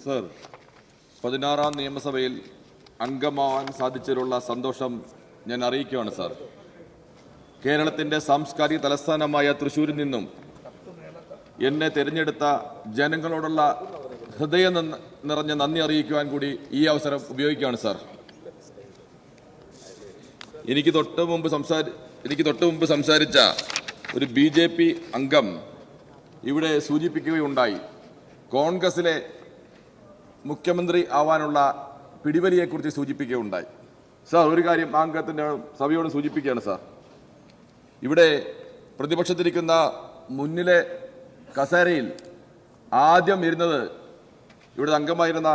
Sir, 16ാം നിയമസഭയിൽ അംഗമാവാൻ സാധിച്ചതിലുള്ള സന്തോഷം ഞാൻ അറിയിക്കുകയാണ് സർ. കേരളത്തിൻ്റെ സാംസ്കാരിക തലസ്ഥാനമായ തൃശ്ശൂരിൽ നിന്നും എന്നെ തിരഞ്ഞെടുത്ത ജനങ്ങളോടുള്ള ഹൃദയം നിറഞ്ഞ നന്ദി അറിയിക്കുവാൻ കൂടി ഈ അവസരം ഉപയോഗിക്കുകയാണ് സർ. എനിക്ക് തൊട്ട് മുമ്പ് സംസാരിച്ച ഒരു BJP അംഗം ഇവിടെ സൂചിപ്പിക്കുകയുണ്ടായി, കോൺഗ്രസിലെ മുഖ്യമന്ത്രി ആവാനുള്ള പിടിവലിയെക്കുറിച്ച് സൂചിപ്പിക്കുകയുണ്ടായി. സാർ, ഒരു കാര്യം ആ അംഗത്തിൻ്റെ സഭയോട് സൂചിപ്പിക്കുകയാണ് സാർ. ഇവിടെ പ്രതിപക്ഷത്തിരിക്കുന്ന മുന്നിലെ കസേരയിൽ ആദ്യം ഇരുന്നത് ഇവിടെ അംഗമായിരുന്ന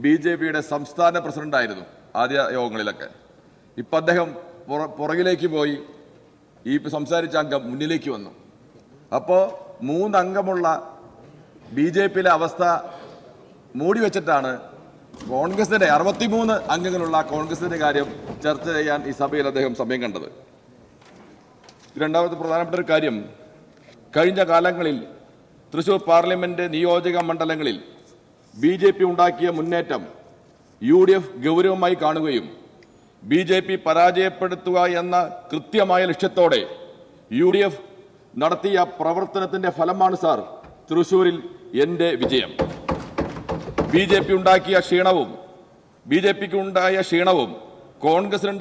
BJPയുടെ സംസ്ഥാന പ്രസിഡന്റായിരുന്നു ആദ്യ യോഗങ്ങളിലൊക്കെ. ഇപ്പം അദ്ദേഹം പുറകിലേക്ക് പോയി, ഈ സംസാരിച്ച അംഗം മുന്നിലേക്ക് വന്നു. അപ്പോൾ 3 അംഗമുള്ള BJPയിലെ അവസ്ഥ മൂടി വെച്ചിട്ടാണ് കോൺഗ്രസിന്റെ 63 അംഗങ്ങളുള്ള കോൺഗ്രസിന്റെ കാര്യം ചർച്ച ചെയ്യാൻ ഈ സഭയിൽ അദ്ദേഹം സമയം കണ്ടത്. രണ്ടാമത്തെ പ്രധാനപ്പെട്ട ഒരു കാര്യം, കഴിഞ്ഞ കാലങ്ങളിൽ തൃശൂർ പാർലമെന്റ് നിയോജക മണ്ഡലങ്ങളിൽ BJP ഉണ്ടാക്കിയ മുന്നേറ്റം UDF ഗൗരവമായി കാണുകയും BJP പരാജയപ്പെടുത്തുക എന്ന കൃത്യമായ ലക്ഷ്യത്തോടെ UDF നടത്തിയ പ്രവർത്തനത്തിന്റെ ഫലമാണ് സാർ തൃശൂരിൽ എൻ്റെ വിജയം. BJPക്ക് ഉണ്ടായ ക്ഷീണവും കോൺഗ്രസിനും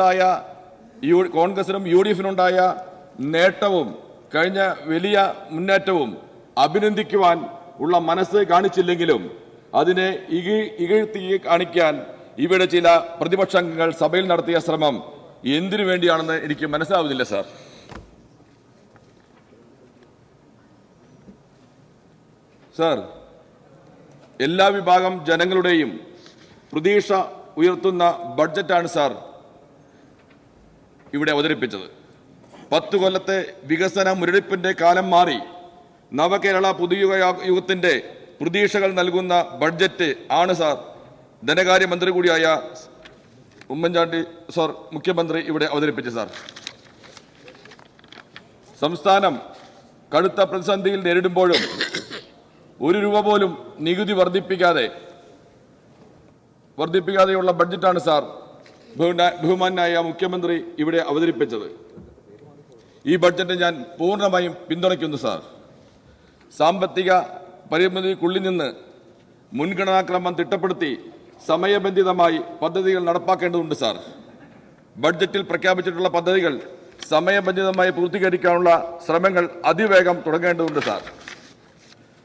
UDFിനുണ്ടായ നേട്ടവും കഴിഞ്ഞ വലിയ മുന്നേറ്റവും അഭിനന്ദിക്കുവാൻ ഉള്ള മനസ്സ് കാണിച്ചില്ലെങ്കിലും അതിനെ ഇകഴ്ത്തി കാണിക്കാൻ ഇവിടെ ചില പ്രതിപക്ഷാംഗങ്ങൾ സഭയിൽ നടത്തിയ ശ്രമം എന്തിനു വേണ്ടിയാണെന്ന് എനിക്ക് മനസ്സിലാവുന്നില്ല സാർ. സാർ, എല്ലാ വിഭാഗം ജനങ്ങളുടെയും പ്രതീക്ഷ ഉയർത്തുന്ന ബഡ്ജറ്റാണ് സാർ ഇവിടെ അവതരിപ്പിച്ചത്. 10 കൊല്ലത്തെ വികസന മുരടിപ്പിന്റെ കാലം മാറി നവകേരള പുതുയുഗത്തിന്റെ പ്രതീക്ഷകൾ നൽകുന്ന ബഡ്ജറ്റ് ആണ് സാർ ധനകാര്യമന്ത്രി കൂടിയായ ഉമ്മൻചാണ്ടി സാർ മുഖ്യമന്ത്രി ഇവിടെ അവതരിപ്പിച്ചു സാർ. സംസ്ഥാനം കടുത്ത പ്രതിസന്ധിയിൽ നേരിടുമ്പോഴും 1 രൂപ പോലും നികുതി വർദ്ധിപ്പിക്കാതെയുള്ള ബഡ്ജറ്റാണ് സാർ ബഹുമാനായ മുഖ്യമന്ത്രി ഇവിടെ അവതരിപ്പിച്ചത്. ഈ ബഡ്ജറ്റ് ഞാൻ പൂർണ്ണമായും പിന്തുണയ്ക്കുന്നു സാർ. സാമ്പത്തിക പരിമിതിക്കുള്ളിൽ നിന്ന് മുൻഗണനാക്രമം തിട്ടപ്പെടുത്തി സമയബന്ധിതമായി പദ്ധതികൾ നടപ്പാക്കേണ്ടതുണ്ട് സാർ. ബഡ്ജറ്റിൽ പ്രഖ്യാപിച്ചിട്ടുള്ള പദ്ധതികൾ സമയബന്ധിതമായി പൂർത്തീകരിക്കാനുള്ള ശ്രമങ്ങൾ അതിവേഗം തുടങ്ങേണ്ടതുണ്ട് സാർ.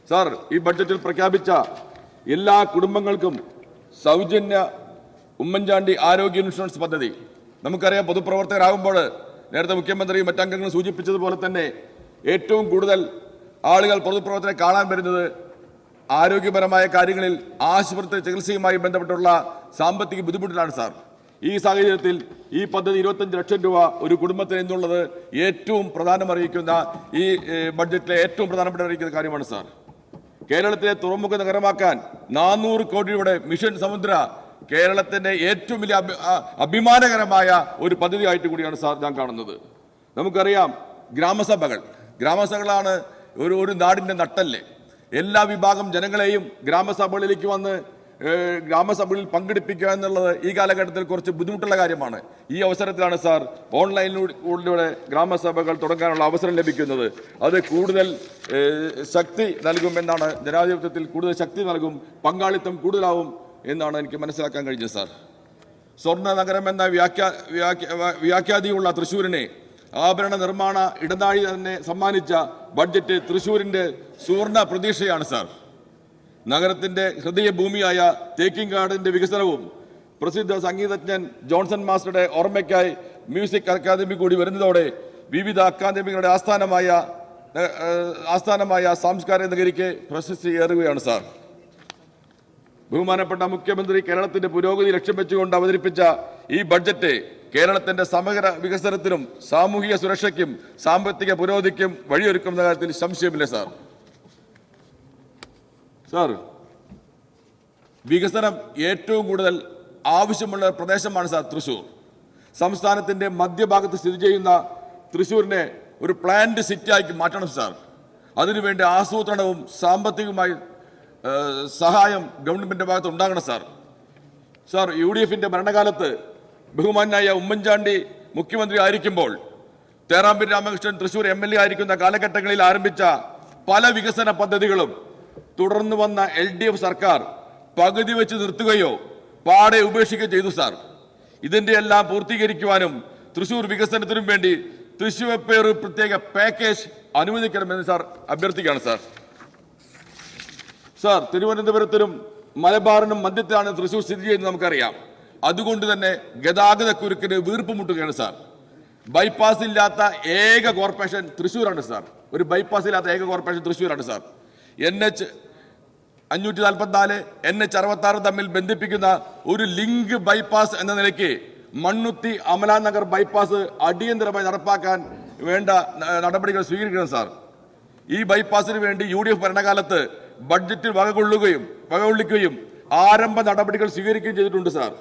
സാർ, ഈ ബഡ്ജറ്റിൽ പ്രഖ്യാപിച്ച എല്ലാ കുടുംബങ്ങൾക്കും സൗജന്യ ഉമ്മൻചാണ്ടി ആരോഗ്യ ഇൻഷുറൻസ് പദ്ധതി, നമുക്കറിയാം, പൊതുപ്രവർത്തകരാകുമ്പോൾ നേരത്തെ മുഖ്യമന്ത്രിയും മറ്റംഗങ്ങളും സൂചിപ്പിച്ചതുപോലെ തന്നെ ഏറ്റവും കൂടുതൽ ആളുകൾ പൊതുപ്രവർത്തകരെ കാണാൻ വരുന്നത് ആരോഗ്യപരമായ കാര്യങ്ങളിൽ ആശുപത്രി ചികിത്സയുമായി ബന്ധപ്പെട്ടുള്ള സാമ്പത്തിക ബുദ്ധിമുട്ടിലാണ് സാർ. ഈ സാഹചര്യത്തിൽ ഈ പദ്ധതി 25 ലക്ഷം രൂപ ഒരു കുടുംബത്തിന് എന്നുള്ളത് ഏറ്റവും പ്രധാനമറിയിക്കുന്ന ഈ ബഡ്ജറ്റിലെ ഏറ്റവും പ്രധാനപ്പെട്ട അറിയിക്കുന്ന കാര്യമാണ് സാർ. കേരളത്തിലെ തുറമുഖ നഗരമാക്കാൻ 400 കോടി രൂപയുടെ മിഷൻ സമുദ്ര കേരളത്തിന്റെ ഏറ്റവും വലിയ അഭിമാനകരമായ ഒരു പദ്ധതിയായിട്ട് കൂടിയാണ് സാർ ഞാൻ കാണുന്നത്. നമുക്കറിയാം, ഗ്രാമസഭകളാണ് ഒരു നാടിന്റെ നട്ടല്. എല്ലാ വിഭാഗം ജനങ്ങളെയും ഗ്രാമസഭകളിലേക്ക് വന്ന് ഗ്രാമസഭകളിൽ പങ്കെടുപ്പിക്കുക എന്നുള്ളത് ഈ കാലഘട്ടത്തിൽ കുറച്ച് ബുദ്ധിമുട്ടുള്ള കാര്യമാണ്. ഈ അവസരത്തിലാണ് സാർ ഓൺലൈനിലൂടെ ഗ്രാമസഭകൾ തുടങ്ങാനുള്ള അവസരം ലഭിക്കുന്നത്. അത് കൂടുതൽ ശക്തി നൽകുമെന്നാണ്, ജനാധിപത്യത്തിൽ കൂടുതൽ ശക്തി നൽകും, പങ്കാളിത്തം കൂടുതലാവും എന്നാണ് എനിക്ക് മനസ്സിലാക്കാൻ കഴിഞ്ഞത് സാർ. സ്വർണ്ണ നഗരം എന്ന വ്യാഖ്യാതിയുള്ള തൃശ്ശൂരിനെ ആഭരണ നിർമ്മാണ ഇടനാഴി തന്നെ സമ്മാനിച്ച ബഡ്ജറ്റ് തൃശ്ശൂരിന്റെ സുവർണ പ്രതീക്ഷയാണ് സാർ. നഗരത്തിന്റെ ഹൃദയഭൂമിയായ തേക്കിൻകാടിന്റെ വികസനവും പ്രസിദ്ധ സംഗീതജ്ഞൻ ജോൺസൺ മാസ്റ്ററുടെ ഓർമ്മയ്ക്കായി മ്യൂസിക് അക്കാദമി കൂടി വരുന്നതോടെ വിവിധ അക്കാദമികളുടെ ആസ്ഥാനമായ സാംസ്കാരിക നഗരിക്ക് പ്രശസ്തി ഏറുകയാണ് സാർ. ബഹുമാനപ്പെട്ട മുഖ്യമന്ത്രി കേരളത്തിന്റെ പുരോഗതി ലക്ഷ്യം വെച്ചുകൊണ്ട് അവതരിപ്പിച്ച ഈ ബഡ്ജറ്റ് കേരളത്തിന്റെ സമഗ്ര വികസനത്തിനും സാമൂഹിക സുരക്ഷയ്ക്കും സാമ്പത്തിക പുരോഗതിക്കും വഴിയൊരുക്കുന്ന കാര്യത്തിൽ സംശയമില്ല സാർ. സാർ, വികസനം ഏറ്റവും കൂടുതൽ ആവശ്യമുള്ള പ്രദേശമാണ് സാർ തൃശ്ശൂർ. സംസ്ഥാനത്തിന്റെ മധ്യഭാഗത്ത് സ്ഥിതി ചെയ്യുന്ന തൃശ്ശൂരിനെ ഒരു പ്ലാന്റ് സിറ്റിയാക്കി മാറ്റണം സാർ. അതിനുവേണ്ടി ആസൂത്രണവും സാമ്പത്തികവുമായി സഹായം ഗവൺമെന്റിന്റെ ഭാഗത്ത് ഉണ്ടാകണം സാർ. സാർ, UDFന്റെ ഭരണകാലത്ത് ബഹുമാനായ ഉമ്മൻചാണ്ടി മുഖ്യമന്ത്രി ആയിരിക്കുമ്പോൾ തേറാമ്പിൽ രാമകൃഷ്ണൻ തൃശൂർ MLA ആയിരിക്കുന്ന കാലഘട്ടങ്ങളിൽ ആരംഭിച്ച പല വികസന പദ്ധതികളും തുടർന്ന് വന്ന LDF സർക്കാർ പകുതി വെച്ച് നിർത്തുകയോ പാടെ ഉപേക്ഷിക്കുകയോ ചെയ്തു സാർ. ഇതിന്റെ എല്ലാം പൂർത്തീകരിക്കുവാനും തൃശൂർ വികസനത്തിനും വേണ്ടി തൃശ്ശൂർ ഒരു പ്രത്യേക പാക്കേജ് അനുവദിക്കണമെന്ന് സാർ അഭ്യർത്ഥിക്കുകയാണ് സാർ. സാർ, തിരുവനന്തപുരത്തിനും മലബാറിനും മധ്യത്തിലാണ് തൃശൂർ സ്ഥിതി ചെയ്യുന്നത് നമുക്കറിയാം. അതുകൊണ്ട് തന്നെ ഗതാഗത കുരുക്കിന് വീർപ്പ് മുട്ടുകയാണ് സാർ. ബൈപ്പാസ് ഇല്ലാത്ത ഏക കോർപ്പറേഷൻ തൃശ്ശൂരാണ് സാർ. ഒരു ബൈപ്പാസ് ഇല്ലാത്ത ഏക കോർപ്പറേഷൻ തൃശ്ശൂരാണ് സാർ. NH 544 NH 66 തമ്മിൽ ബന്ധിപ്പിക്കുന്ന ഒരു ലിങ്ക് ബൈപ്പാസ് എന്ന നിലയ്ക്ക് മണ്ണുത്തി അമലാനഗർ ബൈപ്പാസ് അടിയന്തരമായി നടപ്പാക്കാൻ വേണ്ട നടപടികൾ സ്വീകരിക്കണം സാർ. ഈ ബൈപ്പാസിന് വേണ്ടി UDF ഭരണകാലത്ത് ബഡ്ജറ്റിൽ വകകൊള്ളിക്കുകയും ആരംഭ നടപടികൾ സ്വീകരിക്കുകയും ചെയ്തിട്ടുണ്ട് സാർ.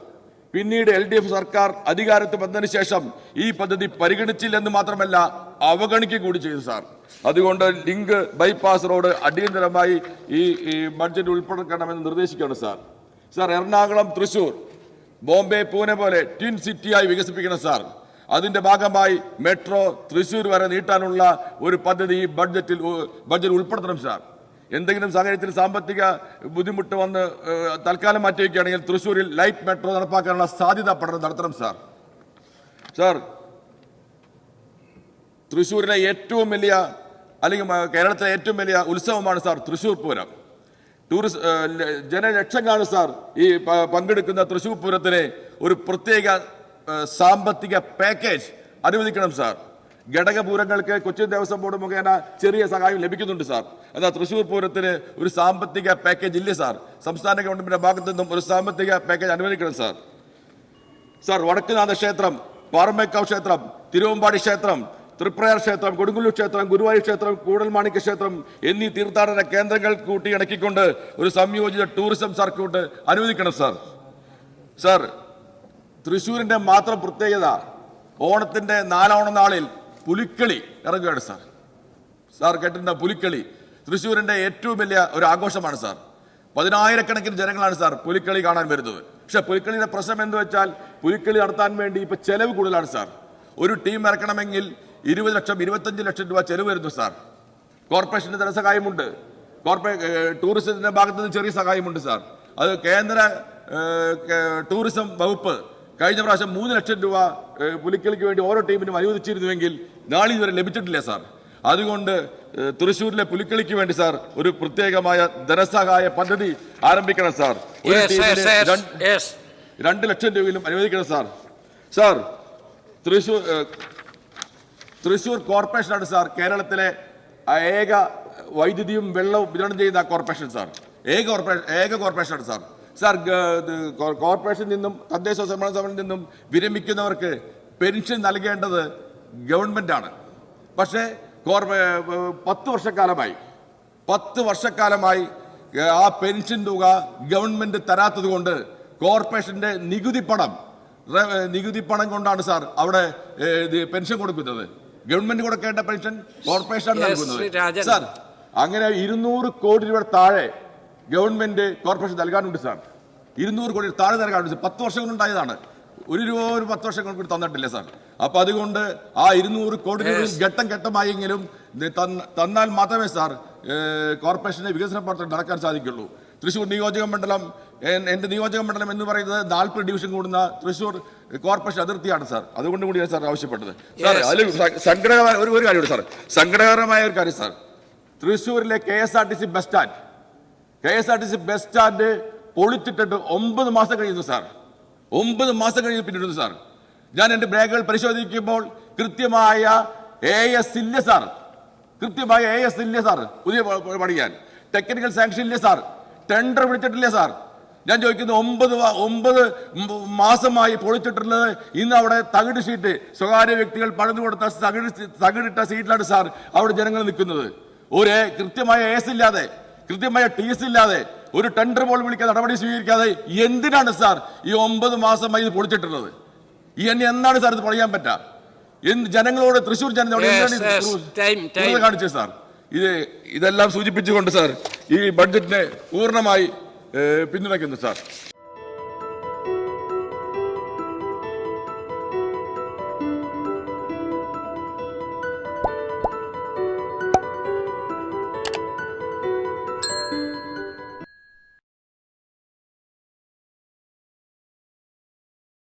പിന്നീട് LDF സർക്കാർ അധികാരത്തിൽ വന്നതിന് ശേഷം ഈ പദ്ധതി പരിഗണിച്ചില്ലെന്ന് മാത്രമല്ല അവഗണിക്കുക കൂടി ചെയ്തു സാർ. അതുകൊണ്ട് ലിങ്ക് ബൈപ്പാസ് റോഡ് അടിയന്തരമായി ഈ ബഡ്ജറ്റ് ഉൾപ്പെടുത്തണമെന്ന് നിർദ്ദേശിക്കുകയാണ് സാർ. സാർ, എറണാകുളം തൃശൂർ ബോംബെ പൂനെ പോലെ ട്വിൻ സിറ്റിയായി വികസിപ്പിക്കണം സാർ. അതിന്റെ ഭാഗമായി മെട്രോ തൃശൂർ വരെ നീട്ടാനുള്ള ഒരു പദ്ധതി ബഡ്ജറ്റ് ഉൾപ്പെടുത്തണം സാർ. എന്തെങ്കിലും സാഹചര്യത്തിൽ സാമ്പത്തിക ബുദ്ധിമുട്ട് വന്ന് തൽക്കാലം മാറ്റിവെക്കുകയാണെങ്കിൽ തൃശ്ശൂരിൽ ലൈറ്റ് മെട്രോ നടപ്പാക്കാനുള്ള സാധ്യത പഠനം നടത്തണം സാർ. സാർ, തൃശ്ശൂരിലെ ഏറ്റവും വലിയ അല്ലെങ്കിൽ കേരളത്തിലെ ഏറ്റവും വലിയ ഉത്സവമാണ് സാർ തൃശ്ശൂർ പൂരം. ജനലക്ഷങ്ങളാണ് സാർ ഈ പങ്കെടുക്കുന്ന തൃശ്ശൂർ പൂരത്തിന് ഒരു പ്രത്യേക സാമ്പത്തിക പാക്കേജ് അനുവദിക്കണം സാർ. ഘടകപൂരങ്ങൾക്ക് കൊച്ചിൻ ദേവസ്വം ബോർഡ് മുഖേന ചെറിയ സഹായം ലഭിക്കുന്നുണ്ട് സാർ. എന്നാൽ തൃശ്ശൂർ പൂരത്തിന് ഒരു സാമ്പത്തിക പാക്കേജ് ഇല്ല സാർ. സംസ്ഥാന ഗവൺമെന്റിന്റെ ഭാഗത്തു നിന്നും ഒരു സാമ്പത്തിക പാക്കേജ് അനുവദിക്കണം സാർ. സാർ, വടക്കുനാഥ ക്ഷേത്രം, പാറമേക്കാവ് ക്ഷേത്രം, തിരുവമ്പാടി ക്ഷേത്രം, തൃപ്രയാർ ക്ഷേത്രം, കൊടുങ്ങല്ലൂർ ക്ഷേത്രം, ഗുരുവായൂർ ക്ഷേത്രം, കൂടൽമാണിക്യ ക്ഷേത്രം എന്നീ തീർത്ഥാടന കേന്ദ്രങ്ങൾ കൂട്ടിയിണക്കിക്കൊണ്ട് ഒരു സംയോജിത ടൂറിസം സർക്യൂട്ട് അനുവദിക്കണം സാർ. സാർ, തൃശ്ശൂരിന്റെ മാത്രം പ്രത്യേകത ഓണത്തിന്റെ 4 ഓണ നാളിൽ പുലിക്കളി ഇറങ്ങുകയാണ് സാർ. സാർ കേട്ടിട്ടുണ്ട പുലിക്കളി തൃശ്ശൂരിന്റെ ഏറ്റവും വലിയ ഒരു ആഘോഷമാണ് സാർ. 10,000-കണക്കിന് ജനങ്ങളാണ് സാർ പുലിക്കളി കാണാൻ വരുന്നത്. പക്ഷെ പുലിക്കളിയുടെ പ്രശ്നം എന്ന് വെച്ചാൽ പുലിക്കളി നടത്താൻ വേണ്ടി ഇപ്പൊ ചെലവ് കൂടുതലാണ് സാർ. ഒരു ടീം ഇറക്കണമെങ്കിൽ 20 ലക്ഷം 25 ലക്ഷം രൂപ ചെലവ് വരുന്നു സാർ. കോർപ്പറേഷന്റെ ധനസഹായമുണ്ട്, ടൂറിസത്തിന്റെ ഭാഗത്ത് നിന്ന് ചെറിയ സഹായമുണ്ട് സാർ. അത് കേന്ദ്ര ടൂറിസം വകുപ്പ് കഴിഞ്ഞ പ്രാവശ്യം 3 ലക്ഷം രൂപ പുലിക്കളിക്ക് വേണ്ടി ഓരോ ടീമിനും അനുവദിച്ചിരുന്നുവെങ്കിൽ നാളെ ഇതുവരെ ലഭിച്ചിട്ടില്ല സാർ. അതുകൊണ്ട് തൃശ്ശൂരിലെ പുലിക്കളിക്ക് വേണ്ടി സാർ ഒരു പ്രത്യേകമായ ധനസഹായ പദ്ധതി ആരംഭിക്കണം സാർ. ഒരു ടീമിന് 2 ലക്ഷം രൂപയിലും അനുവദിക്കണം സാർ. സാർ, തൃശ്ശൂർ കോർപ്പറേഷനാണ് സാർ കേരളത്തിലെ ഏക വൈദ്യുതിയും വെള്ളവും വിതരണം ചെയ്യുന്ന കോർപ്പറേഷൻ സാർ. ഏക കോർപ്പറേഷനാണ് സാർ. സാർ, കോർപ്പറേഷനിൽ നിന്നും തദ്ദേശ സ്വയംഭരണ സ്ഥാപനത്തിൽ നിന്നും വിരമിക്കുന്നവർക്ക് പെൻഷൻ നൽകേണ്ടത് ഗവൺമെന്റാണ്. പക്ഷേ 10 വർഷക്കാലമായി ആ പെൻഷൻ തുക ഗവൺമെന്റ് തരാത്തത് കൊണ്ട് കോർപ്പറേഷന്റെ നികുതി പണം കൊണ്ടാണ് സാർ അവിടെ പെൻഷൻ കൊടുക്കുന്നത്. ഗവൺമെന്റ് കൊടുക്കേണ്ട പെൻഷൻ കോർപ്പറേഷനാണ് നൽകുന്നത് സാർ. അങ്ങനെ 200 കോടി രൂപ താഴെ ഗവൺമെന്റ് കോർപ്പറേഷൻ നൽകാനുണ്ട് സാർ. 200 കോടി താഴെ നൽകാനുണ്ട്. 10 വർഷം കൊണ്ടുണ്ടായതാണ്. 1 രൂപ ഒരു 10 വർഷം കൊണ്ട് തന്നിട്ടില്ല സാർ. അപ്പൊ അതുകൊണ്ട് ആ 200 കോടി രൂപ ഘട്ടം ഘട്ടമായെങ്കിലും തന്നാൽ മാത്രമേ സാർ കോർപ്പറേഷന്റെ വികസന പ്രവർത്തനം നടക്കാൻ സാധിക്കുള്ളൂ. തൃശ്ശൂർ നിയോജക മണ്ഡലം, എന്റെ നിയോജക മണ്ഡലം എന്ന് പറയുന്നത് 40 ഡിവിഷൻ കൂടുന്ന തൃശ്ശൂർ കോർപ്പറേഷൻ അതിർത്തിയാണ് സാർ. അതുകൊണ്ട് കൂടിയാണ് സാർ ആവശ്യപ്പെട്ടത് സാർ. അതിൽ സങ്കടകരമായ ഒരു കാര്യമുണ്ട് സാർ. സങ്കടകരമായ ഒരു കാര്യം സാർ, തൃശ്ശൂരിലെ KSRTC ബസ് സ്റ്റാൻഡ് പൊളിച്ചിട്ടിട്ട് 9 മാസം കഴിയുന്നു സാർ. 9 മാസം കഴിഞ്ഞ് പിന്നിടുന്നു സാർ. ഞാൻ എന്റെ ബ്രേക്കുകൾ പരിശോധിക്കുമ്പോൾ കൃത്യമായ AS ഇല്ല സാർ. പുതിയ പണിയാൻ ടെക്നിക്കൽ സാങ്ഷൻ ഇല്ല സാർ. ടെൻഡർ വിളിച്ചിട്ടില്ല സാർ. ഞാൻ ചോദിക്കുന്നു, 9 മാസമായി പൊളിച്ചിട്ടുള്ളത്. ഇന്ന് അവിടെ തകിട് ഷീറ്റ് സ്വകാര്യ വ്യക്തികൾ പണിതു കൊടുത്ത തകിടിട്ട സീറ്റിലാണ് സാർ അവിടെ ജനങ്ങൾ നിൽക്കുന്നത്. ഒരു കൃത്യമായ AS ഇല്ലാതെ, കൃത്യമായ TS ഇല്ലാതെ, ഒരു ടെൻഡർ പോലും വിളിക്കാൻ നടപടി സ്വീകരിക്കാതെ എന്തിനാണ് സാർ ഈ 9 മാസമായി ഇത് പൊളിച്ചിട്ടുള്ളത്? ഇനി എന്നാണ് സാർ ഇത് പൊളിയാൻ പറ്റുക? ജനങ്ങളോട്, തൃശ്ശൂർ ജനതയോട് കാണിച്ചത് സാർ? ഇതെല്ലാം സൂചിപ്പിച്ചുകൊണ്ട് സാർ ഈ ബഡ്ജറ്റിനെ പൂർണ്ണമായി പിന്തുണയ്ക്കുന്നു സാർ.